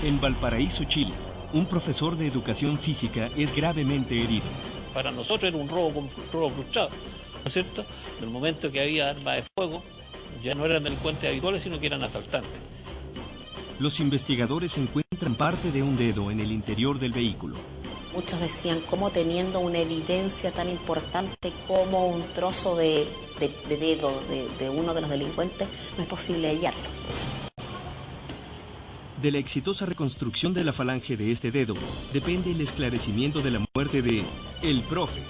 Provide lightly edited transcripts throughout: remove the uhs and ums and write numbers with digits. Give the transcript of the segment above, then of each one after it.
En Valparaíso, Chile, un profesor de educación física es gravemente herido. Para nosotros era un robo frustrado, ¿no es cierto? En el momento que había armas de fuego, ya no eran delincuentes habituales, sino que eran asaltantes. Los investigadores encuentran parte de un dedo en el interior del vehículo. Muchos decían cómo teniendo una evidencia tan importante como un trozo de dedo de uno de los delincuentes, no es posible hallarlos. De la exitosa reconstrucción de la falange de este dedo depende el esclarecimiento de la muerte de El Profe.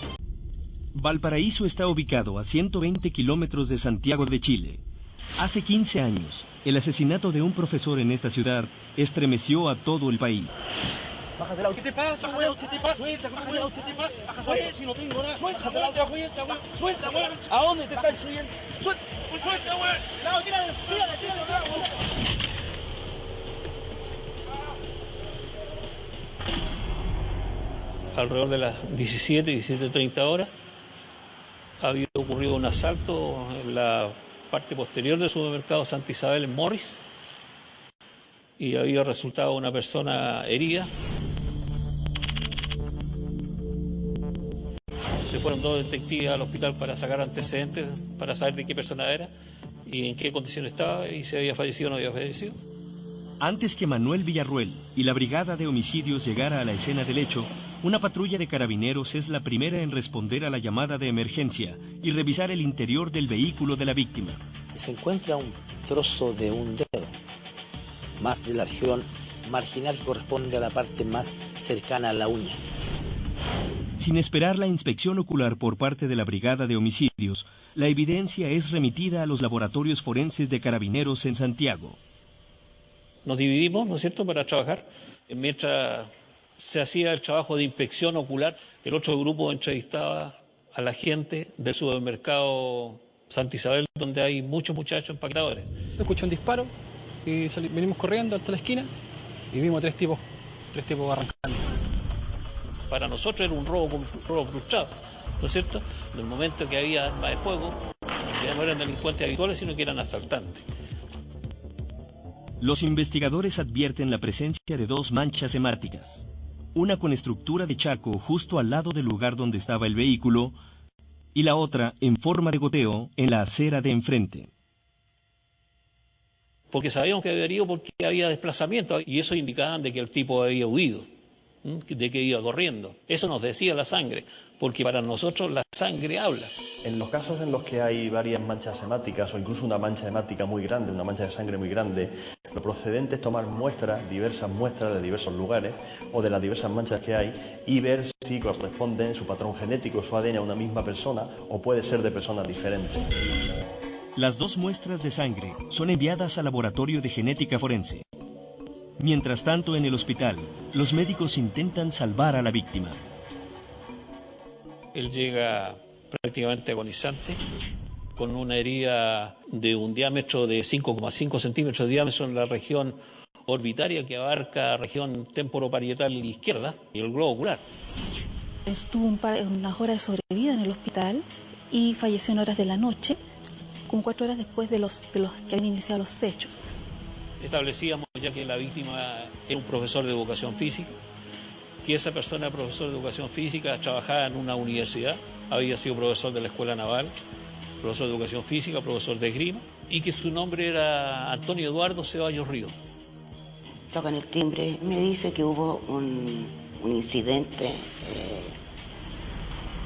Valparaíso está ubicado a 120 kilómetros de Santiago de Chile. Hace 15 años, el asesinato de un profesor en esta ciudad estremeció a todo el país. Bájate el auto. ¿Qué te pasa, weón? ¿Qué te pasa? Suelta, weón. ¿Qué te pasa? Suelta, si no tengo nada. Suelta, weón. Suelta, weón. ¿A dónde te estás subiendo? Suelta, weón. No, tírale. Alrededor de las 17:30 horas, había ocurrido un asalto en la parte posterior del supermercado Santa Isabel en Morris y había resultado una persona herida. Se fueron 2 detectives al hospital para sacar antecedentes, para saber de qué persona era y en qué condición estaba y si había fallecido o no había fallecido. Antes que Manuel Villarruel y la brigada de homicidios llegara a la escena del hecho, una patrulla de carabineros es la primera en responder a la llamada de emergencia y revisar el interior del vehículo de la víctima. Se encuentra un trozo de un dedo, más de la región marginal que corresponde a la parte más cercana a la uña. Sin esperar la inspección ocular por parte de la brigada de homicidios, la evidencia es remitida a los laboratorios forenses de carabineros en Santiago. Nos dividimos, ¿no es cierto?, para trabajar. Mientras se hacía el trabajo de inspección ocular, el otro grupo entrevistaba a la gente del supermercado Santa Isabel, donde hay muchos muchachos empaquetadores. Escuché un disparo y venimos corriendo hasta la esquina y vimos tres tipos arrancando. Para nosotros era un robo frustrado, ¿no es cierto? En el momento que había armas de fuego, ya no eran delincuentes habituales, sino que eran asaltantes. Los investigadores advierten la presencia de 2 manchas hemáticas, una con estructura de charco justo al lado del lugar donde estaba el vehículo y la otra en forma de goteo en la acera de enfrente. Porque sabíamos que había herido porque había desplazamiento y eso indicaba de que el tipo había huido, de que iba corriendo. Eso nos decía la sangre, porque para nosotros la sangre habla. En los casos en los que hay varias manchas hemáticas o incluso una mancha hemática muy grande, una mancha de sangre muy grande, lo procedente es tomar muestras, diversas muestras de diversos lugares o de las diversas manchas que hay y ver si corresponden su patrón genético, su ADN a una misma persona o puede ser de personas diferentes. Las 2 muestras de sangre son enviadas al laboratorio de genética forense. Mientras tanto, en el hospital, los médicos intentan salvar a la víctima. Él llega prácticamente agonizante, con una herida de un diámetro de 5,5 centímetros de diámetro en la región orbitaria que abarca la región temporoparietal izquierda y el globo ocular. Estuvo unas horas de sobrevida en el hospital y falleció en horas de la noche, como 4 horas después de los que habían iniciado los hechos. Establecíamos ya que la víctima era un profesor de educación física, que esa persona, profesor de educación física, trabajaba en una universidad, había sido profesor de la Escuela Naval, profesor de educación física, profesor de esgrima, y que su nombre era Antonio Eduardo Ceballos Ríos. Tocan el timbre, me dice que hubo un incidente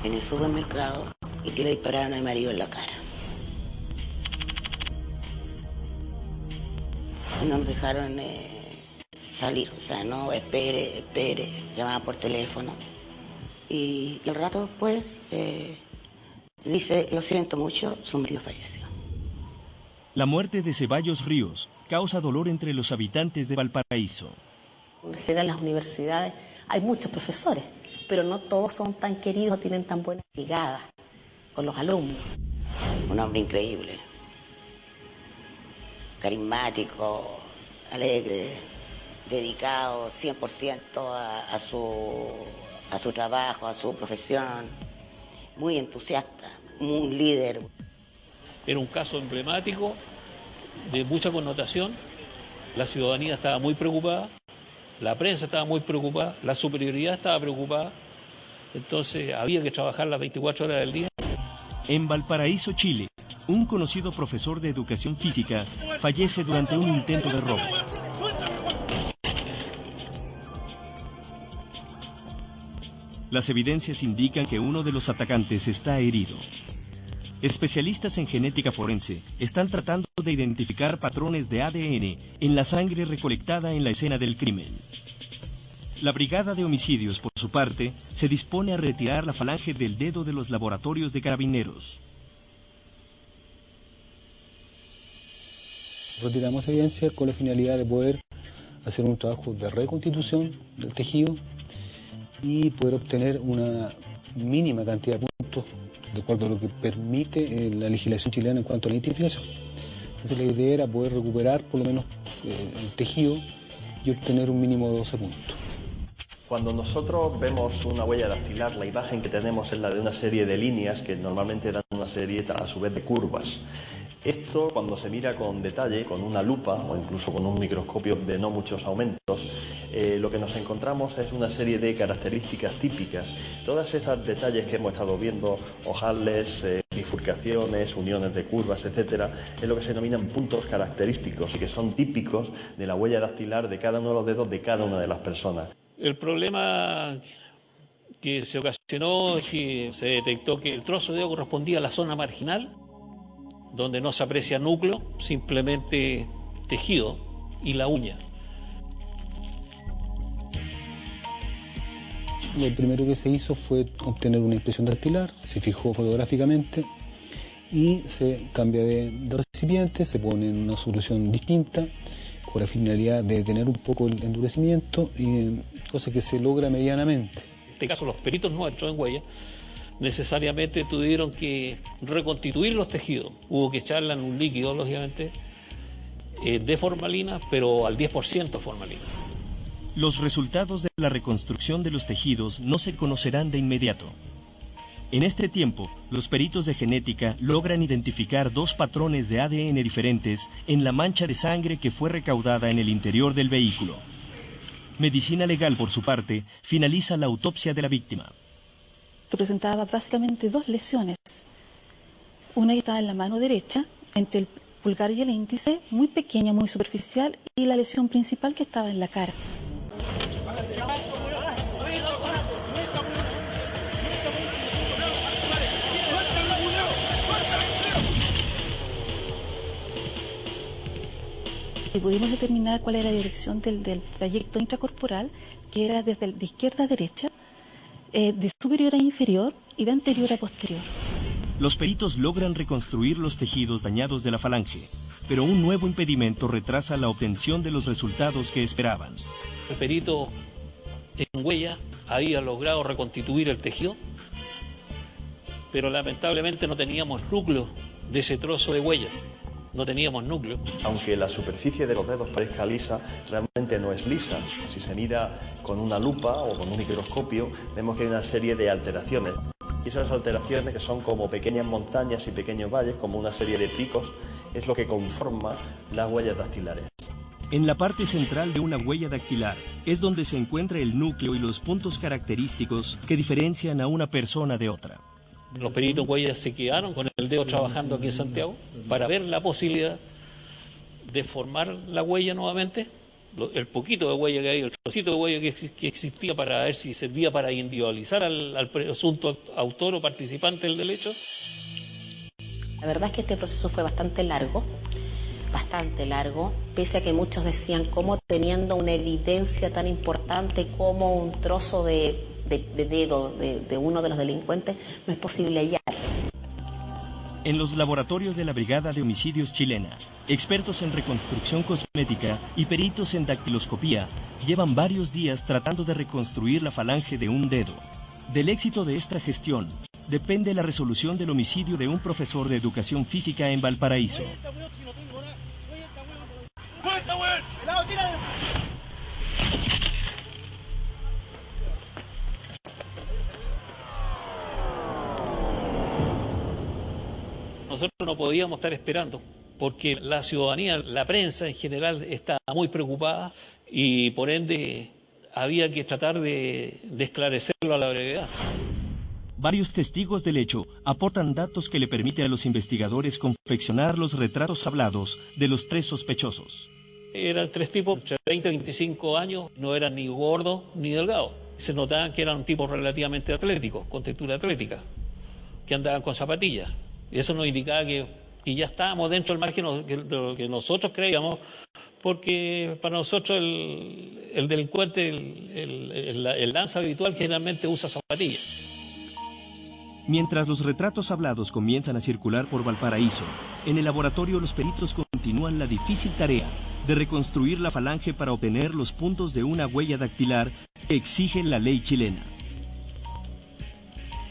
en el supermercado y que le dispararon a mi marido en la cara. Y no nos dejaron salir, o sea, no, espere, llamaba por teléfono. Y el rato después dice, lo siento mucho, su marido falleció. La muerte de Ceballos Ríos causa dolor entre los habitantes de Valparaíso. En general, en las universidades hay muchos profesores, pero no todos son tan queridos o tienen tan buenas ligadas con los alumnos. Un hombre increíble, carismático, alegre, dedicado 100% a su trabajo, a su profesión, muy entusiasta, un líder. Era un caso emblemático de mucha connotación, la ciudadanía estaba muy preocupada, la prensa estaba muy preocupada, la superioridad estaba preocupada, entonces había que trabajar las 24 horas del día. En Valparaíso, Chile, un conocido profesor de educación física fallece durante un intento de robo. Las evidencias indican que uno de los atacantes está herido. Especialistas en genética forense están tratando de identificar patrones de ADN en la sangre recolectada en la escena del crimen. La Brigada de Homicidios, por su parte, se dispone a retirar la falange del dedo de los laboratorios de Carabineros. Retiramos evidencia con la finalidad de poder hacer un trabajo de reconstitución del tejido y poder obtener una mínima cantidad de puntos de acuerdo a lo que permite la legislación chilena en cuanto a la identificación. Entonces la idea era poder recuperar por lo menos el tejido y obtener un mínimo de 12 puntos. Cuando nosotros vemos una huella dactilar, la imagen que tenemos es la de una serie de líneas que normalmente dan una serie a su vez de curvas. Esto, cuando se mira con detalle, con una lupa o incluso con un microscopio de no muchos aumentos, lo que nos encontramos es una serie de características típicas. Todos esos detalles que hemos estado viendo, ojales, bifurcaciones, uniones de curvas, etcétera, es lo que se denominan puntos característicos y que son típicos de la huella dactilar de cada uno de los dedos de cada una de las personas. El problema que se ocasionó es que se detectó que el trozo de dedo correspondía a la zona marginal, donde no se aprecia núcleo, simplemente tejido y la uña. Lo primero que se hizo fue obtener una impresión dactilar, se fijó fotográficamente y se cambia de recipiente, se pone en una solución distinta con la finalidad de tener un poco el endurecimiento, cosa que se logra medianamente. En este caso los peritos nuestros en huella necesariamente tuvieron que reconstituir los tejidos, hubo que echarla en un líquido lógicamente de formalina, pero al 10% formalina. Los resultados de la reconstrucción de los tejidos no se conocerán de inmediato. En este tiempo, los peritos de genética logran identificar 2 patrones de ADN diferentes en la mancha de sangre que fue recaudada en el interior del vehículo. Medicina Legal, por su parte, finaliza la autopsia de la víctima. Que presentaba básicamente 2 lesiones. Una que estaba en la mano derecha, entre el pulgar y el índice, muy pequeña, muy superficial, y la lesión principal que estaba en la cara. Y pudimos determinar cuál era la dirección del trayecto intracorporal, que era de izquierda a derecha, de superior a inferior y de anterior a posterior. Los peritos logran reconstruir los tejidos dañados de la falange, pero un nuevo impedimento retrasa la obtención de los resultados que esperaban. El perito en huella había logrado reconstituir el tejido, pero lamentablemente no teníamos núcleo de ese trozo de huella. No teníamos núcleo. Aunque la superficie de los dedos parezca lisa, realmente no es lisa. Si se mira con una lupa o con un microscopio, vemos que hay una serie de alteraciones. Y esas alteraciones, que son como pequeñas montañas y pequeños valles, como una serie de picos, es lo que conforma las huellas dactilares. En la parte central de una huella dactilar es donde se encuentra el núcleo y los puntos característicos que diferencian a una persona de otra. Los peritos huellas se quedaron con el dedo trabajando aquí en Santiago para ver la posibilidad de formar la huella nuevamente, el poquito de huella que hay, el trocito de huella que existía, para ver si servía para individualizar al presunto autor o participante del delito. La verdad es que este proceso fue bastante largo, pese a que muchos decían cómo teniendo una evidencia tan importante como un trozo de dedo de uno de los delincuentes no es posible hallar. En los laboratorios de la Brigada de Homicidios chilena, expertos en reconstrucción cosmética y peritos en dactiloscopía llevan varios días tratando de reconstruir la falange de un dedo. Del éxito de esta gestión depende la resolución del homicidio de un profesor de educación física en Valparaíso. Nosotros no podíamos estar esperando. porque la ciudadanía, la prensa en general está muy preocupada y por ende había que tratar de esclarecerlo a la brevedad. Varios testigos del hecho aportan datos que le permiten a los investigadores confeccionar los retratos hablados de los tres sospechosos. Eran tres tipos, entre 20 y 25 años, no eran ni gordos ni delgados. Se notaban que eran tipos relativamente atléticos, con textura atlética, que andaban con zapatillas. Y eso nos indicaba que ya estábamos dentro del margen de lo que nosotros creíamos, porque para nosotros el delincuente, el lanza habitual generalmente usa zapatillas. Mientras los retratos hablados comienzan a circular por Valparaíso, en el laboratorio los peritos continúan la difícil tarea de reconstruir la falange para obtener los puntos de una huella dactilar que exige la ley chilena.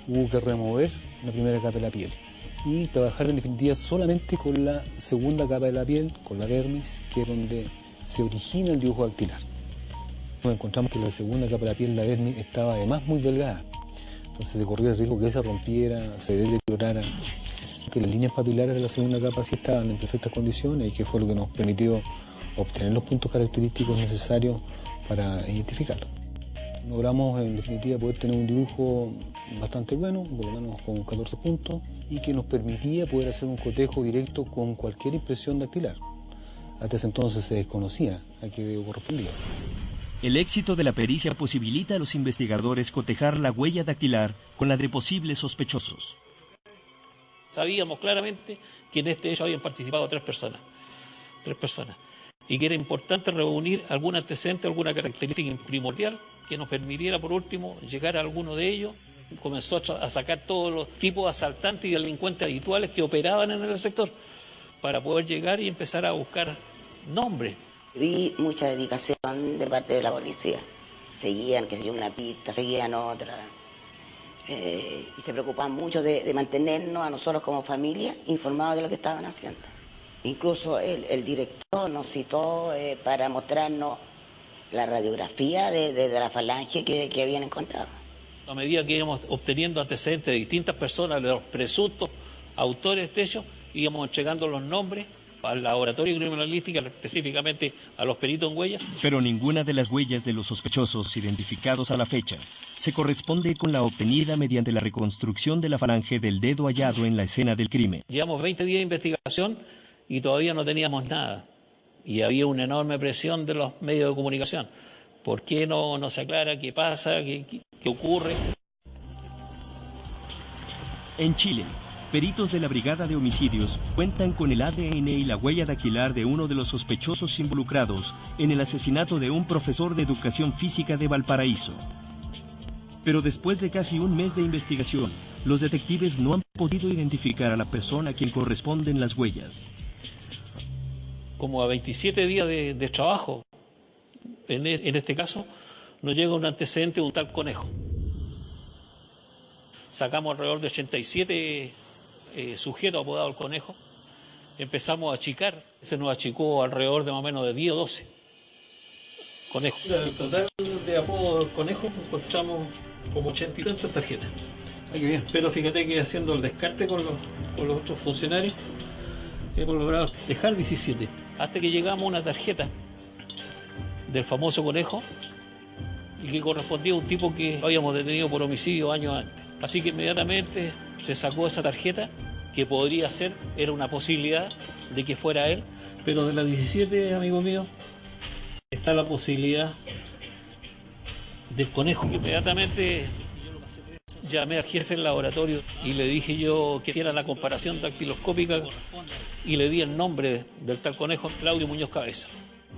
Hubo que remover la primera capa de la piel y trabajar en definitiva solamente con la segunda capa de la piel, con la dermis, que es donde se origina el dibujo dactilar. Nos encontramos que la segunda capa de la piel, la dermis, estaba además muy delgada. Entonces se corría el riesgo que se rompiera, se deteriorara, que las líneas papilares de la segunda capa sí estaban en perfectas condiciones y que fue lo que nos permitió obtener los puntos característicos necesarios para identificarlo. Logramos en definitiva poder tener un dibujo bastante bueno, por lo menos con 14 puntos, y que nos permitía poder hacer un cotejo directo con cualquier impresión dactilar. Hasta ese entonces se desconocía a qué dedo correspondía. El éxito de la pericia posibilita a los investigadores cotejar la huella dactilar con la de posibles sospechosos. Sabíamos claramente que en este hecho habían participado tres personas, y que era importante reunir algún antecedente, alguna característica primordial que nos permitiera por último llegar a alguno de ellos. Comenzó a sacar todos los tipos de asaltantes y delincuentes habituales que operaban en el sector para poder llegar y empezar a buscar nombres. Vi mucha dedicación de parte de la policía. Seguían, qué sé yo, una pista, seguían otra. Y se preocupaban mucho de mantenernos a nosotros como familia informados de lo que estaban haciendo. Incluso el director nos citó para mostrarnos la radiografía de la falange que habían encontrado. A medida que íbamos obteniendo antecedentes de distintas personas, de los presuntos autores de este hecho, íbamos entregando los nombres al laboratorio criminalístico, específicamente a los peritos en huellas. Pero ninguna de las huellas de los sospechosos identificados a la fecha se corresponde con la obtenida mediante la reconstrucción de la falange del dedo hallado en la escena del crimen. Llevamos 20 días de investigación y todavía no teníamos nada. Y había una enorme presión de los medios de comunicación. ¿Por qué no se aclara qué pasa, qué ocurre? En Chile, peritos de la Brigada de Homicidios cuentan con el ADN y la huella dactilar de uno de los sospechosos involucrados en el asesinato de un profesor de educación física de Valparaíso. Pero después de casi un mes de investigación, los detectives no han podido identificar a la persona a quien corresponden las huellas. Como a 27 días de trabajo, en este caso, nos llega un antecedente de un tal Conejo. Sacamos alrededor de 87 sujetos apodados el Conejo. Empezamos a achicar, se nos achicó alrededor de más o menos de 10 o 12 conejos. En total de apodo del Conejo encontramos como 80 y tantas tarjetas. Ay, qué bien. Pero fíjate que haciendo el descarte con los otros funcionarios, hemos logrado dejar 17. Hasta que llegamos a una tarjeta del famoso Conejo y que correspondía a un tipo que habíamos detenido por homicidio años antes. Así que inmediatamente se sacó esa tarjeta, que podría ser, era una posibilidad de que fuera él, pero de las 17, amigo mío, está la posibilidad del Conejo. Inmediatamente llamé al jefe del laboratorio y le dije yo que hiciera la comparación dactiloscópica y le di el nombre del tal Conejo, Claudio Muñoz Cabeza.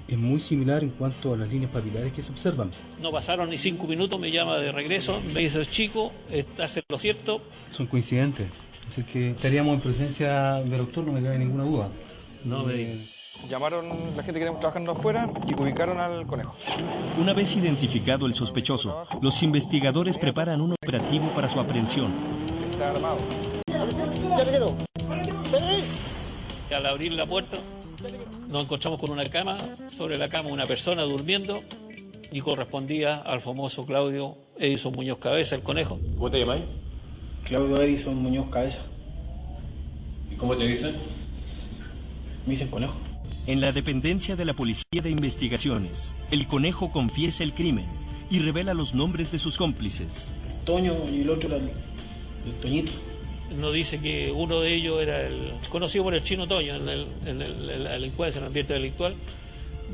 Es muy similar en cuanto a las líneas papilares que se observan. No pasaron ni 5 minutos, me llama de regreso, me dice: chico, ¿estás en lo cierto? Son coincidentes, así que estaríamos en presencia del doctor, no me cabe ninguna duda. No me... Llamaron la gente que tenemos trabajando afuera y ubicaron al Conejo. Una vez identificado el sospechoso, los investigadores preparan un operativo para su aprehensión. Está armado. Al abrir la puerta, nos encontramos con una cama, sobre la cama una persona durmiendo, y correspondía al famoso Claudio Edison Muñoz Cabeza, el Conejo. ¿Cómo te llamáis? Claudio Edison Muñoz Cabeza. ¿Y cómo te dicen? Me dicen Conejo. En la dependencia de la Policía de Investigaciones, el Conejo confiesa el crimen y revela los nombres de sus cómplices. Toño y el otro era el Toñito. Nos dice que uno de ellos era el conocido por el Chino Toño en la delincuencia, en el ambiente delictual,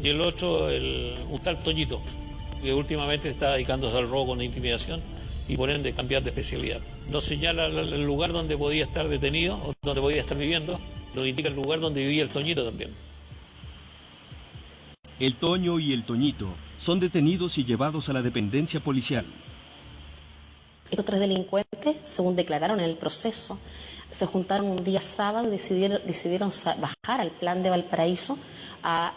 y el otro un tal Toñito, que últimamente está dedicándose al robo con intimidación y por ende cambiar de especialidad. Nos señala el lugar donde podía estar detenido, o donde podía estar viviendo, nos indica el lugar donde vivía el Toñito también. El Toño y el Toñito son detenidos y llevados a la dependencia policial. Estos tres delincuentes, según declararon en el proceso, se juntaron un día sábado y decidieron bajar al plan de Valparaíso a,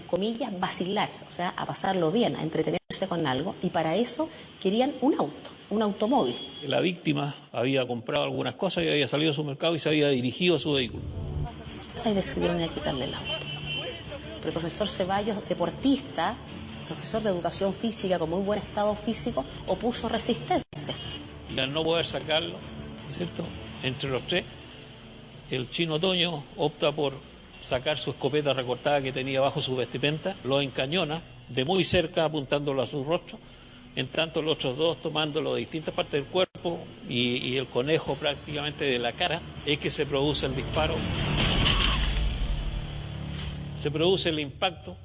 comillas, vacilar, o sea, a pasarlo bien, a entretenerse con algo, y para eso querían un automóvil. La víctima había comprado algunas cosas y había salido a su mercado y se había dirigido a su vehículo. Y decidieron ir a quitarle el auto. Pero el profesor Ceballos, deportista, profesor de educación física con muy buen estado físico, opuso resistencia. Y al no poder sacarlo, ¿cierto?, entre los tres, el Chino Toño opta por sacar su escopeta recortada que tenía bajo su vestimenta, lo encañona de muy cerca apuntándolo a su rostro, en tanto los otros dos tomándolo de distintas partes del cuerpo y el Conejo prácticamente de la cara, es que se produce el disparo. Se produce el impacto,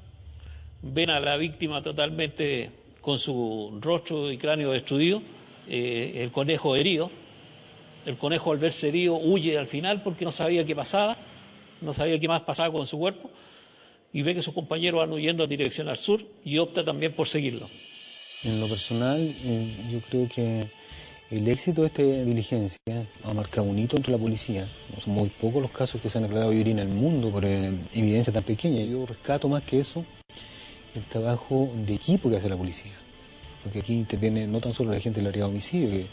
ven a la víctima totalmente con su rostro y cráneo destruido, el Conejo herido. El Conejo, al verse herido, huye al final porque no sabía qué pasaba, no sabía qué más pasaba con su cuerpo, y ve que sus compañeros van huyendo en dirección al sur y opta también por seguirlo. En lo personal, yo creo que el éxito de esta diligencia ha marcado un hito entre la policía. Son muy pocos los casos que se han declarado vivir en el mundo por evidencia tan pequeña. Yo rescato más que eso el trabajo de equipo que hace la policía. Porque aquí interviene no tan solo la gente de la brigada de homicidio, que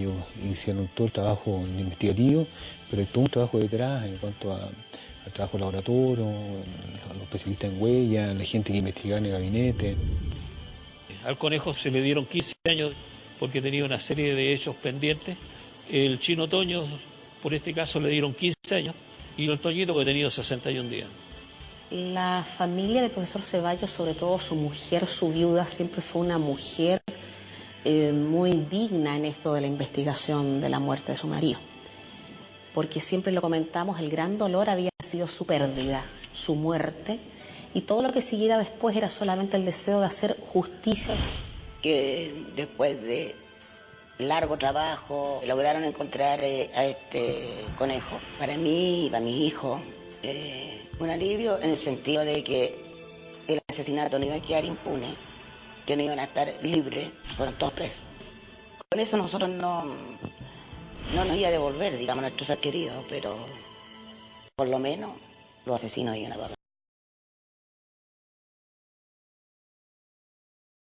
ellos hicieron todo el trabajo investigativo, pero hay todo un trabajo detrás en cuanto al trabajo laboratorio, a los especialistas en huella, la gente que investigaba en el gabinete. Al Conejo se le dieron 15 años porque tenía una serie de hechos pendientes. El Chino Toño, por este caso, le dieron 15 años, y el Toñito, que ha tenido 61 días. La familia del profesor Ceballos, sobre todo su mujer, su viuda, siempre fue una mujer muy digna en esto de la investigación de la muerte de su marido. Porque siempre lo comentamos, el gran dolor había sido su pérdida, su muerte, y todo lo que siguiera después era solamente el deseo de hacer justicia. Que después de largo trabajo lograron encontrar a este Conejo. Para mí y para mis hijos, un alivio en el sentido de que el asesinato no iba a quedar impune, que no iban a estar libres, fueron todos presos. Con eso nosotros no nos iba a devolver, digamos, nuestro ser querido, pero por lo menos los asesinos iban a pagar.